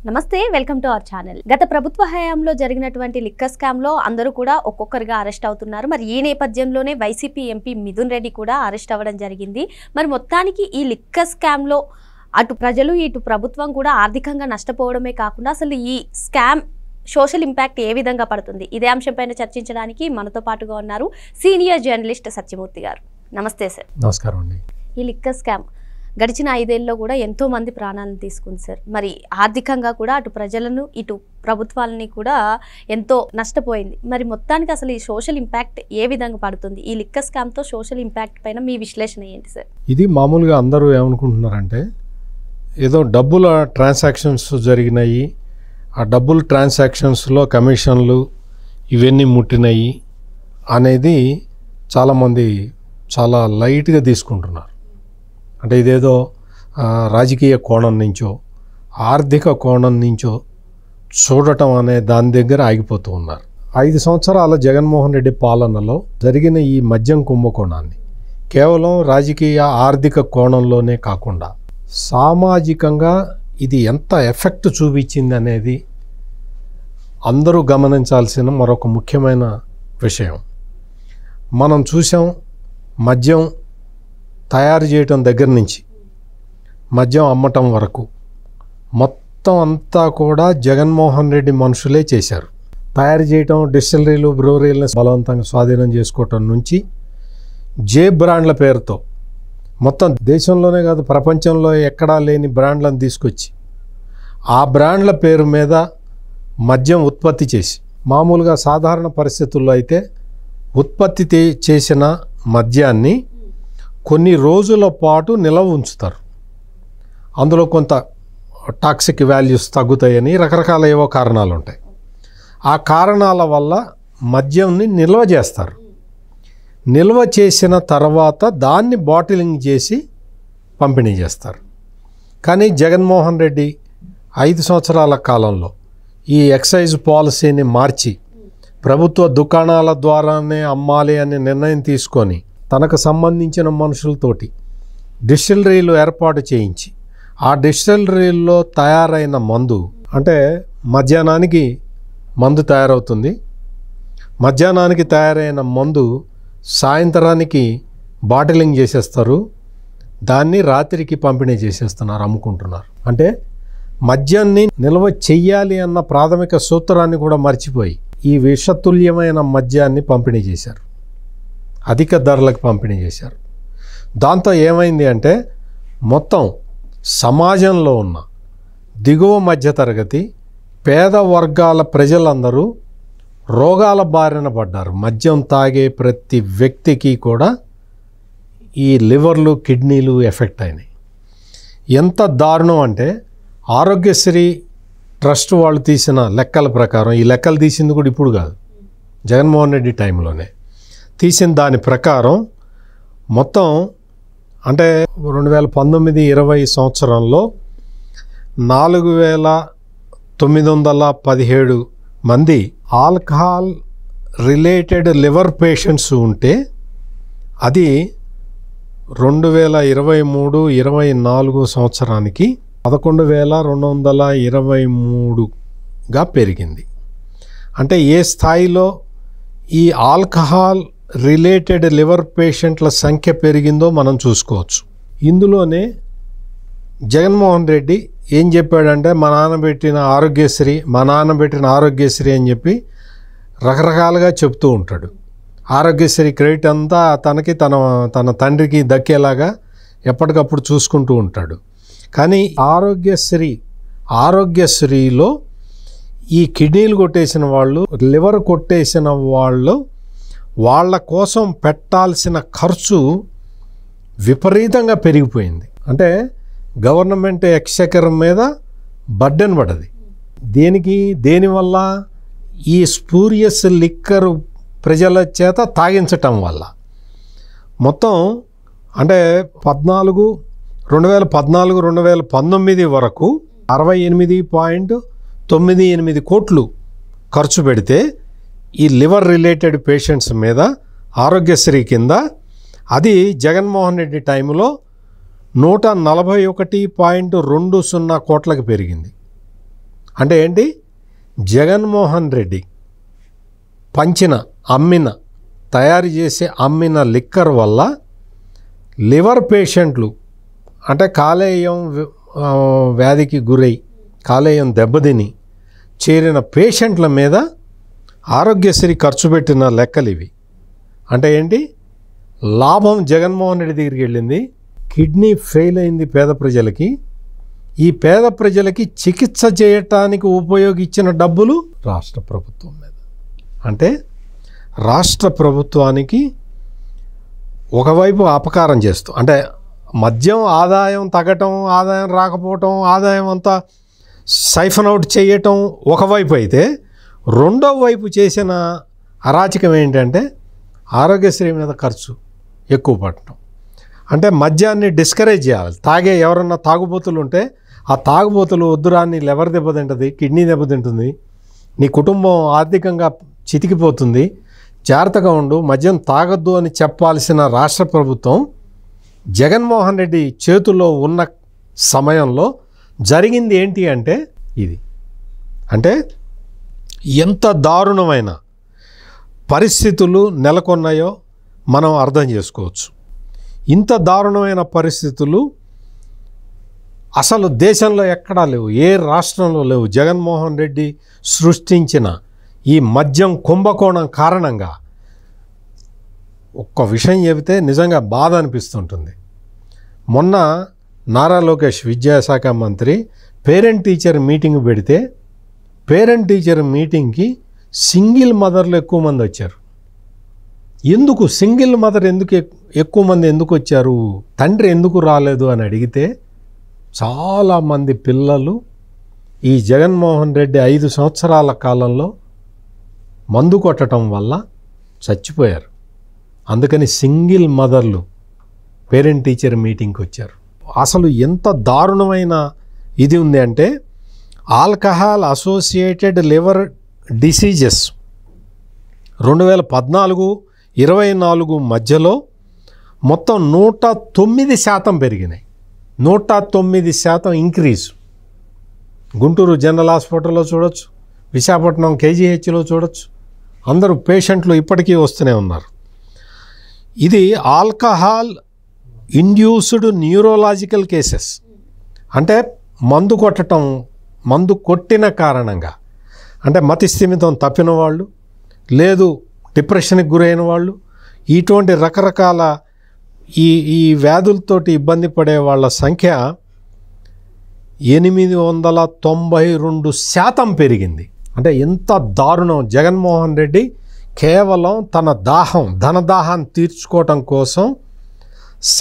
నమస్తే, welcome to our channel. గత ప్రభుత్వ హయాంలో జరిగినటువంటి లిక్కర్ స్కామ్ లో అందరూ కూడా ఒక్కొక్కరుగా అరెస్ట్ అవుతున్నారు. మరి ఈ నేపథ్యంలోనే వైసీపీ ఎంపీ మిథున్ రెడ్డి కూడా అరెస్ట్ అవ్వడం జరిగింది. మరి మొత్తానికి ఈ లిక్కర్ స్కామ్ లో అటు ప్రజలు ఇటు ప్రభుత్వం కూడా ఆర్థికంగా నష్టపోవడమే కాకుండా అసలు ఈ స్కామ్ సోషల్ ఇంపాక్ట్ ఏ విధంగా పడుతుంది, ఇదే అంశంపైన చర్చించడానికి మనతో పాటుగా ఉన్నారు సీనియర్ జర్నలిస్ట్ సత్యమూర్తి గారు. నమస్తే సార్. నమస్కారం అండి. ఈ లిక్కర్ స్కామ్ గడిచిన 5 ఏళ్ళలో కూడా ఎంతో మంది ప్రాణాలను తీసుకుంది సార్. మరి ఆర్థికంగా కూడా అటు ప్రజలను ఇటు ప్రభుత్వాలని కూడా ఎంతో నష్టపోయింది. మరి మొత్తానికి అసలు ఈ సోషల్ ఇంపాక్ట్ ఏ విధంగా పడుతుంది? ఈ లిక్కర్ స్కామ్తో సోషల్ ఇంపాక్ట్ పైన మీ విశ్లేషణ ఏంటి సార్? ఇది మామూలుగా అందరూ ఏమనుకుంటున్నారంటే ఏదో డబ్బుల ట్రాన్సాక్షన్స్ జరిగినాయి, ఆ డబ్బుల ట్రాన్సాక్షన్స్లో కమిషన్లు ఇవన్నీ ముట్టినాయి అనేది చాలామంది చాలా లైట్గా తీసుకుంటున్నారు. అంటే ఇదేదో రాజకీయ కోణం నుంచో ఆర్థిక కోణం నుంచో చూడటం అనే దాని దగ్గర ఆగిపోతూ ఉన్నారు. 5 సంవత్సరాల జగన్మోహన్ రెడ్డి పాలనలో జరిగిన ఈ మద్యం కుంభకోణాన్ని కేవలం రాజకీయ ఆర్థిక కోణంలోనే కాకుండా సామాజికంగా ఇది ఎంత ఎఫెక్ట్ చూపించింది అనేది అందరూ గమనించాల్సిన మరొక ముఖ్యమైన విషయం. మనం చూసాం, మద్యం తయారు చేయటం దగ్గర నుంచి మద్యం అమ్మటం వరకు మొత్తం అంతా కూడా జగన్మోహన్ రెడ్డి మనుషులే చేశారు. తయారు చేయటం, డిస్టిలరీలు బ్రూవరీలను బలవంతంగా స్వాధీనం చేసుకోవటం నుంచి జే బ్రాండ్ల పేరుతో మొత్తం దేశంలోనే కాదు ప్రపంచంలో ఎక్కడా లేని బ్రాండ్లను తీసుకొచ్చి ఆ బ్రాండ్ల పేరు మీద మద్యం ఉత్పత్తి చేసి, మామూలుగా సాధారణ పరిస్థితుల్లో అయితే ఉత్పత్తి చేసిన మద్యాన్ని కొన్ని రోజుల పాటు నిల్వ ఉంచుతారు. అందులో కొంత టాక్సిక్ వాల్యూస్ తగ్గుతాయని రకరకాల ఏవో కారణాలు ఉంటాయి. ఆ కారణాల వల్ల మద్యంని నిల్వ చేస్తారు. నిల్వ చేసిన తర్వాత దాన్ని బాటిలింగ్ చేసి పంపిణీ చేస్తారు. కానీ జగన్మోహన్ రెడ్డి 5 సంవత్సరాల కాలంలో ఈ ఎక్సైజ్ పాలసీని మార్చి ప్రభుత్వ దుకాణాల ద్వారానే అమ్మాలి అనే నిర్ణయం తీసుకొని తనకు సంబంధించిన మనుషులతోటి డిస్టిలరీలు ఏర్పాటు చేయించి ఆ డిస్టిలరీల్లో తయారైన మందు, అంటే మధ్యాహ్నానికి మందు తయారవుతుంది, మధ్యాహ్నానికి తయారైన మందు సాయంత్రానికి బాటిలింగ్ చేసేస్తారు, దాన్ని రాత్రికి పంపిణీ చేసేస్తున్నారు, అమ్ముకుంటున్నారు. అంటే మద్యాన్ని నిల్వ చెయ్యాలి అన్న ప్రాథమిక సూత్రాన్ని కూడా మర్చిపోయి ఈ విషతుల్యమైన మద్యాన్ని పంపిణీ చేశారు, అధిక ధరలకు పంపిణీ చేశారు. దాంతో ఏమైంది అంటే మొత్తం సమాజంలో ఉన్న దిగువ మధ్యతరగతి పేద వర్గాల ప్రజలందరూ రోగాల బారిన పడ్డారు. మద్యం తాగే ప్రతి వ్యక్తికి కూడా ఈ లివర్లు, కిడ్నీలు ఎఫెక్ట్ అయినాయి. ఎంత దారుణం అంటే ఆరోగ్యశ్రీ ట్రస్ట్ వాళ్ళు తీసిన లెక్కల ప్రకారం, ఈ లెక్కలు తీసింది కూడా ఇప్పుడు కాదు, జగన్మోహన్ రెడ్డి టైంలోనే తీసిన దాని ప్రకారం మొత్తం అంటే 2019-20 సంవత్సరంలో 4917 మంది ఆల్కహాల్ రిలేటెడ్ లివర్ పేషెంట్స్ ఉంటే అది 2023-24 సంవత్సరానికి 11,223గా పెరిగింది. అంటే ఏ స్థాయిలో ఈ ఆల్కహాల్ రిలేటెడ్ లివర్ పేషెంట్ల సంఖ్య పెరిగిందో మనం చూసుకోవచ్చు. ఇందులోనే జగన్మోహన్ రెడ్డి ఏం చెప్పాడంటే మా నాన్న పెట్టిన ఆరోగ్యశ్రీ అని చెప్పి రకరకాలుగా చెప్తూ ఉంటాడు. ఆరోగ్యశ్రీ క్రెడిట్ అంతా తనకి తన తండ్రికి దక్కేలాగా ఎప్పటికప్పుడు చూసుకుంటూ ఉంటాడు. కానీ ఆరోగ్యశ్రీలో ఈ కిడ్నీలు కొట్టేసిన వాళ్ళు, లివర్ కొట్టేసిన వాళ్ళు, వాళ్ళ కోసం పెట్టాల్సిన ఖర్చు విపరీతంగా పెరిగిపోయింది. అంటే గవర్నమెంట్ ఎక్స్చెకర్ మీద బర్డెన్ పడది. దేనివల్ల? ఈ స్పూరియస్ లిక్కర్ ప్రజల చేత తాగించటం వల్ల. మొత్తం అంటే 2014-2019 వరకు 68.98 కోట్లు ఖర్చు పెడితే ఈ లివర్ రిలేటెడ్ పేషెంట్స్ మీద ఆరోగ్యశ్రీ కింద, అది జగన్మోహన్ రెడ్డి టైంలో 141.20 కోట్లకు పెరిగింది. అంటే ఏంటి, జగన్మోహన్ రెడ్డి అమ్మిన తయారు చేసి అమ్మిన లిక్కర్ వల్ల లివర్ పేషెంట్లు అంటే కాలేయం వ్యాధికి గురై కాలేయం దెబ్బతిని చేరిన పేషెంట్ల మీద ఆరోగ్యశ్రీ ఖర్చు పెట్టిన లెక్కలు ఇవి. అంటే ఏంటి, లాభం జగన్మోహన్ రెడ్డి దగ్గరికి వెళ్ళింది, కిడ్నీ ఫెయిల్ అయింది పేద ప్రజలకి, ఈ పేద ప్రజలకి చికిత్స చేయటానికి ఉపయోగించిన డబ్బులు రాష్ట్ర ప్రభుత్వం మీద. అంటే రాష్ట్ర ప్రభుత్వానికి ఒకవైపు అపకారం చేస్తూ, అంటే మద్యం ఆదాయం తగ్గటం, ఆదాయం రాకపోవటం, ఆదాయం అంతా సైఫన్ అవుట్ చేయటం ఒకవైపు అయితే, రెండో వైపు చేసిన అరాచకం ఏంటంటే ఆరోగ్యశ్రీ మీద ఖర్చు ఎక్కువ పడటం. అంటే మద్యాన్ని డిస్కరేజ్ చేయాలి. తాగే ఎవరన్నా తాగుబోతులు ఉంటే ఆ తాగుబోతులు వద్దురా, నీ లివర్ దెబ్బతింటుంది, కిడ్నీ దెబ్బతింటుంది, నీ కుటుంబం ఆర్థికంగా చితికిపోతుంది, జాగ్రత్తగా ఉండు, మద్యం తాగొద్దు అని చెప్పాల్సిన రాష్ట్ర ప్రభుత్వం జగన్మోహన్ రెడ్డి చేతుల్లో ఉన్న సమయంలో జరిగింది ఏంటి అంటే ఇది. అంటే ఎంత దారుణమైన పరిస్థితులు నెలకొన్నాయో మనం అర్థం చేసుకోవచ్చు. ఇంత దారుణమైన పరిస్థితులు అసలు దేశంలో ఎక్కడా లేవు, ఏ రాష్ట్రంలో లేవు. జగన్మోహన్ రెడ్డి సృష్టించిన ఈ మద్యం కుంభకోణం కారణంగా ఒక్క విషయం చెబితే నిజంగా బాధ అనిపిస్తుంటుంది. మొన్న నారా లోకేష్ విద్యాశాఖ మంత్రి పేరెంట్ టీచర్ మీటింగ్ పెడితే పేరెంట్ టీచర్ మీటింగ్కి సింగిల్ మదర్లు ఎక్కువ మంది వచ్చారు. ఎందుకు సింగిల్ మదర్ ఎక్కువ మంది ఎందుకు వచ్చారు, తండ్రి ఎందుకు రాలేదు అని అడిగితే చాలామంది పిల్లలు ఈ జగన్మోహన్ రెడ్డి 5 సంవత్సరాల కాలంలో మందు కొట్టడం వల్ల చచ్చిపోయారు. అందుకని సింగిల్ మదర్లు పేరెంట్ టీచర్ మీటింగ్కి వచ్చారు. అసలు ఎంత దారుణమైన ఇది ఉంది అంటే ఆల్కహాల్ అసోసియేటెడ్ లివర్ డిసీజెస్ 2014-24 మధ్యలో మొత్తం 109% పెరిగినాయి. 109% ఇంక్రీజ్. గుంటూరు జనరల్ హాస్పిటల్లో చూడొచ్చు, విశాఖపట్నం కేజీహెచ్లో చూడొచ్చు. అందరూ పేషెంట్లు ఇప్పటికీ వస్తూనే ఉన్నారు. ఇది ఆల్కహాల్ ఇండ్యూస్డ్ న్యూరోలాజికల్ కేసెస్. అంటే మందు కొట్టిన కారణంగా, అంటే మతిస్థిమితం తప్పిన వాళ్ళు, లేదు డిప్రెషన్కి గురైన వాళ్ళు, ఇటువంటి రకరకాల ఈ వ్యాధులతోటి ఇబ్బంది పడే వాళ్ళ సంఖ్య 892% పెరిగింది. అంటే ఎంత దారుణం. జగన్మోహన్ రెడ్డి కేవలం తన ధనదాహాన్ని తీర్చుకోవటం కోసం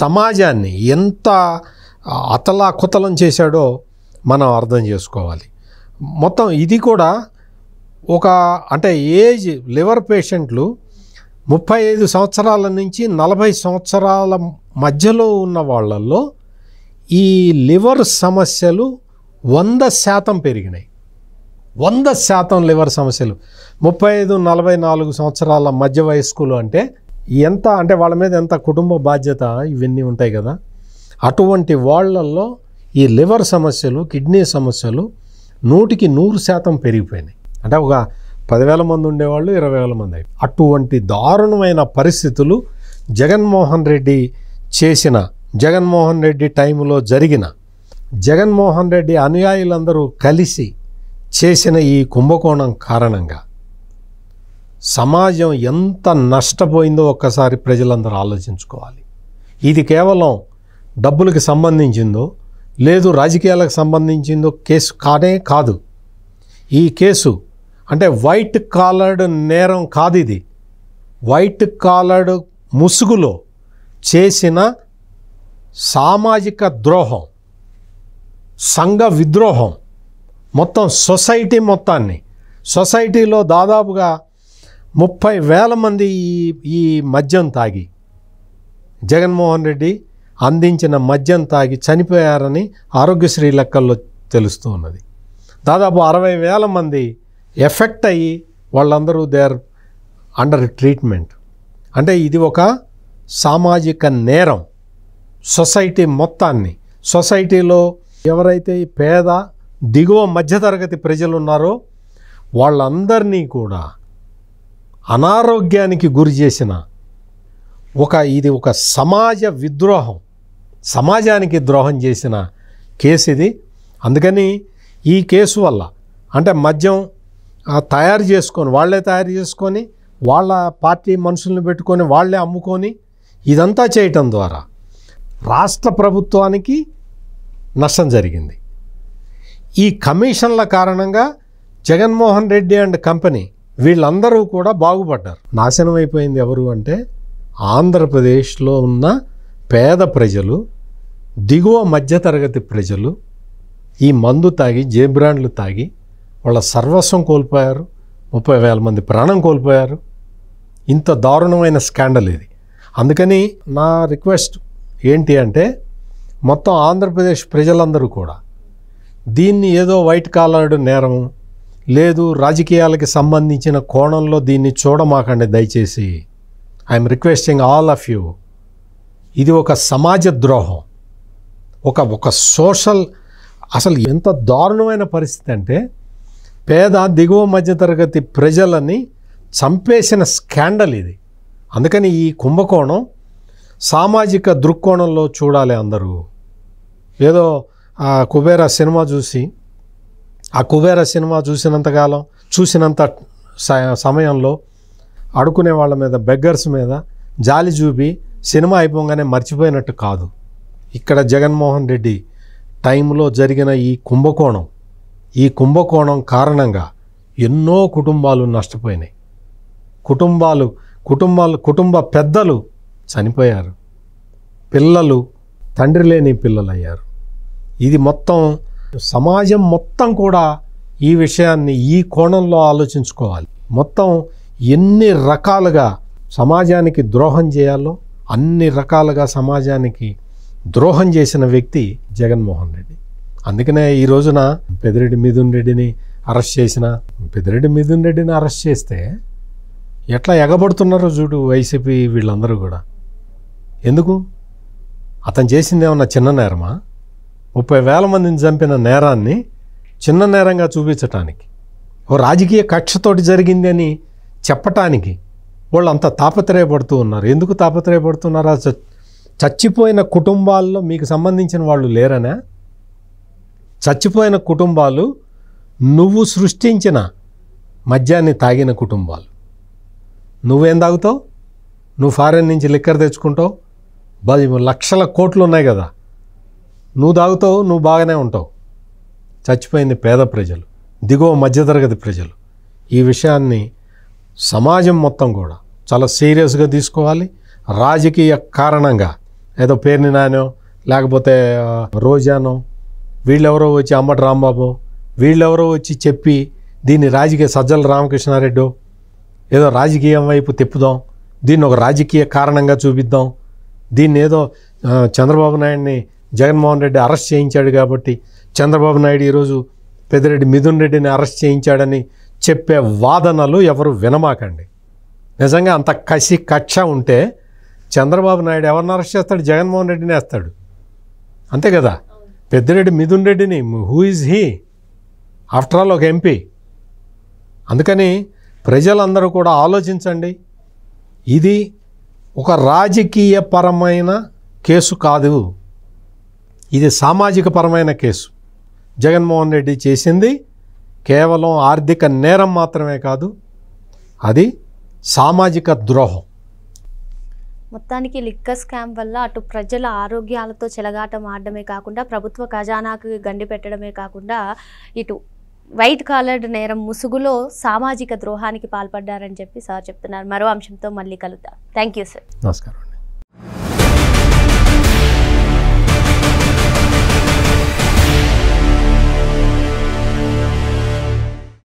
సమాజాన్ని ఎంత అతలాకుతలం చేశాడో మనం అర్థం చేసుకోవాలి. మొత్తం ఇది కూడా అంటే ఏజ్ లివర్ పేషెంట్లు 35 సంవత్సరాల నుంచి 40 సంవత్సరాల మధ్యలో ఉన్న వాళ్ళల్లో ఈ లివర్ సమస్యలు 100% పెరిగినాయి. 100% లివర్ సమస్యలు 35-44 సంవత్సరాల మధ్య వయస్కులు. అంటే ఎంత, అంటే వాళ్ళ మీద ఎంత కుటుంబ బాధ్యత ఇవన్నీ ఉంటాయి కదా. అటువంటి వాళ్ళల్లో ఈ లివర్ సమస్యలు, కిడ్నీ సమస్యలు 100% పెరిగిపోయినాయి. అంటే ఒక 10,000 మంది ఉండేవాళ్ళు 20,000 మంది అయ్యారు. అటువంటి దారుణమైన పరిస్థితులు జగన్మోహన్ రెడ్డి టైంలో జరిగిన, జగన్మోహన్ రెడ్డి అనుయాయులందరూ కలిసి చేసిన ఈ కుంభకోణం కారణంగా సమాజం ఎంత నష్టపోయిందో ఒక్కసారి ప్రజలందరూ ఆలోచించుకోవాలి. ఇది కేవలం డబ్బులకు సంబంధించిందో లేదు రాజకీయాలకు సంబంధించిందో కేసు కాదు. ఈ కేసు అంటే వైట్ కాలర్డ్ నేరం కాదు. ఇది వైట్ కాలర్డ్ ముసుగులో చేసిన సామాజిక ద్రోహం, సంఘ విద్రోహం. మొత్తం సొసైటీలో దాదాపుగా 30,000 మంది ఈ మద్యం తాగి, జగన్మోహన్ రెడ్డి అందించిన మద్యం తాగి చనిపోయారని ఆరోగ్యశ్రీ లెక్కల్లో తెలుస్తూ ఉన్నది. దాదాపు 60,000 మంది ఎఫెక్ట్ అయ్యి వాళ్ళందరూ దే ఆర్ అండర్ ట్రీట్మెంట్. అంటే ఇది ఒక సామాజిక నేరం. సొసైటీలో ఎవరైతే పేద దిగువ మధ్యతరగతి ప్రజలు ఉన్నారో వాళ్ళందరినీ కూడా అనారోగ్యానికి గురి చేసిన ఇది ఒక సమాజ విద్రోహం, సమాజానికి ద్రోహం చేసిన కేసు ఇది. అందుకని ఈ కేసు వల్ల అంటే మద్యం వాళ్ళే తయారు చేసుకొని వాళ్ళ పార్టీ మనుషులను పెట్టుకొని వాళ్ళే అమ్ముకొని ఇదంతా చేయటం ద్వారా రాష్ట్ర ప్రభుత్వానికి నష్టం జరిగింది. ఈ కమిషన్ల కారణంగా జగన్మోహన్ రెడ్డి అండ్ కంపెనీ వీళ్ళందరూ కూడా బాగుపడ్డారు. నాశనం అయిపోయింది ఎవరు అంటే ఆంధ్రప్రదేశ్లో ఉన్న పేద ప్రజలు, దిగువ మధ్యతరగతి ప్రజలు ఈ మందు తాగి, జేబ్రాండ్లు తాగి వాళ్ళ సర్వస్వం కోల్పోయారు. 30,000 మంది ప్రాణం కోల్పోయారు. ఇంత దారుణమైన స్కాండల్ ఇది. అందుకని నా రిక్వెస్ట్ ఏంటి అంటే మొత్తం ఆంధ్రప్రదేశ్ ప్రజలందరూ కూడా దీన్ని ఏదో వైట్ కాలర్డ్ నేరం లేదు రాజకీయాలకి సంబంధించిన కోణంలో దీన్ని చూడమాకండి దయచేసి. I'm requesting all of you. ఇది ఒక సమాజ ద్రోహం, ఒక సోషల్, అసలు ఎంత దారుణమైన పరిస్థితి అంటే పేద దిగువ మధ్యతరగతి ప్రజలని చంపేసిన స్కాండల్ ఇది. అందుకని ఈ కుంభకోణం సామాజిక దృక్కోణంలో చూడాలి అందరూ. ఏదో ఆ కుబేరా సినిమా చూసినంతకాలం చూసినంత సమయంలో అడుకునే వాళ్ళ మీద, బెగ్గర్స్ మీద జాలి చూపి సినిమా అయిపోగానే మర్చిపోయినట్టు కాదు. ఇక్కడ జగన్మోహన్ రెడ్డి టైంలో జరిగిన ఈ కుంభకోణం కారణంగా ఎన్నో కుటుంబాలు నష్టపోయినాయి. కుటుంబ పెద్దలు చనిపోయారు, పిల్లలు తండ్రి లేని పిల్లలు అయ్యారు. ఇది మొత్తం సమాజం మొత్తం కూడా ఈ విషయాన్ని ఈ కోణంలో ఆలోచించుకోవాలి. మొత్తం ఎన్ని రకాలుగా సమాజానికి ద్రోహం చేయాలో అన్ని రకాలుగా సమాజానికి ద్రోహం చేసిన వ్యక్తి జగన్మోహన్ రెడ్డి. అందుకనే ఈ రోజున పెద్దిరెడ్డి మిథున్ రెడ్డిని అరెస్ట్ చేస్తే ఎట్లా ఎగబడుతున్నారో చూడు వైసీపీ వీళ్ళందరూ కూడా. ఎందుకు? అతను చేసింది ఏమన్నా చిన్న నేరమా? 30,000 మందిని చంపిన నేరాన్ని చిన్న నేరంగా చూపించటానికి, ఓ రాజకీయ కక్షతోటి జరిగింది అని చెప్పటానికి వాళ్ళు అంత తాపత్రయపడుతూ ఉన్నారు. ఎందుకు తాపత్రయపడుతున్నారా? చచ్చిపోయిన కుటుంబాల్లో మీకు సంబంధించిన వాళ్ళు లేరనా? చచ్చిపోయిన కుటుంబాలు నువ్వు సృష్టించిన మద్యాన్ని తాగిన కుటుంబాలు. నువ్వేం తాగుతావు? నువ్వు ఫారెన్ నుంచి లిక్కర్ తెచ్చుకుంటావు, లక్షల కోట్లు ఉన్నాయి కదా, నువ్వు తాగుతావు, నువ్వు బాగానే ఉంటావు. చచ్చిపోయింది పేద ప్రజలు, దిగువ మధ్యతరగతి ప్రజలు. ఈ విషయాన్ని సమాజం మొత్తం కూడా చాలా సీరియస్గా తీసుకోవాలి. రాజకీయ కారణంగా ఏదో పేర్ని నానో లేకపోతే రోజానో వీళ్ళెవరో వచ్చి అమ్మటి రాంబాబు వీళ్ళెవరో వచ్చి చెప్పి దీన్ని రాజకీయ సజ్జల రామకృష్ణారెడ్డి ఏదో రాజకీయం వైపు తిప్పుదాం, దీన్ని ఒక రాజకీయ కారణంగా చూపిద్దాం, దీన్ని ఏదో చంద్రబాబు నాయుడిని జగన్మోహన్ రెడ్డి అరెస్ట్ చేయించాడు కాబట్టి చంద్రబాబు నాయుడు ఈరోజు పెద్దిరెడ్డి మిథున్ రెడ్డిని అరెస్ట్ చేయించాడని చెప్పే వాదనలు ఎవరు వినమాకండి. నిజంగా అంత కక్ష ఉంటే చంద్రబాబు నాయుడు ఎవరిని అరెస్ట్ చేస్తాడు? జగన్మోహన్ రెడ్డిని వేస్తాడు, అంతే కదా. పెద్దిరెడ్డి మిథున్ రెడ్డిని who is he? After all ఒక ఎంపీ. అందుకని ప్రజలందరూ కూడా ఆలోచించండి. ఇది ఒక రాజకీయపరమైన కేసు కాదు, ఇది సామాజిక పరమైన కేసు. జగన్మోహన్ రెడ్డి చేసింది కేవలం ఆర్థిక నేరం మాత్రమే కాదు, అది సామాజిక ద్రోహం. మొత్తానికి లిక్కర్ స్కామ్ వల్ల అటు ప్రజల ఆరోగ్యాలతో చెలగాటం ఆడడమే కాకుండా ప్రభుత్వ ఖజానాకు గండి పెట్టడమే కాకుండా ఇటు వైట్ కాలర్డ్ నేరం ముసుగులో సామాజిక ద్రోహానికి పాల్పడ్డారని చెప్పి సార్ చెప్తున్నారు. మరో అంశంతో మళ్ళీ కలుద్దాం. Thank you sir. నమస్కారం అండి.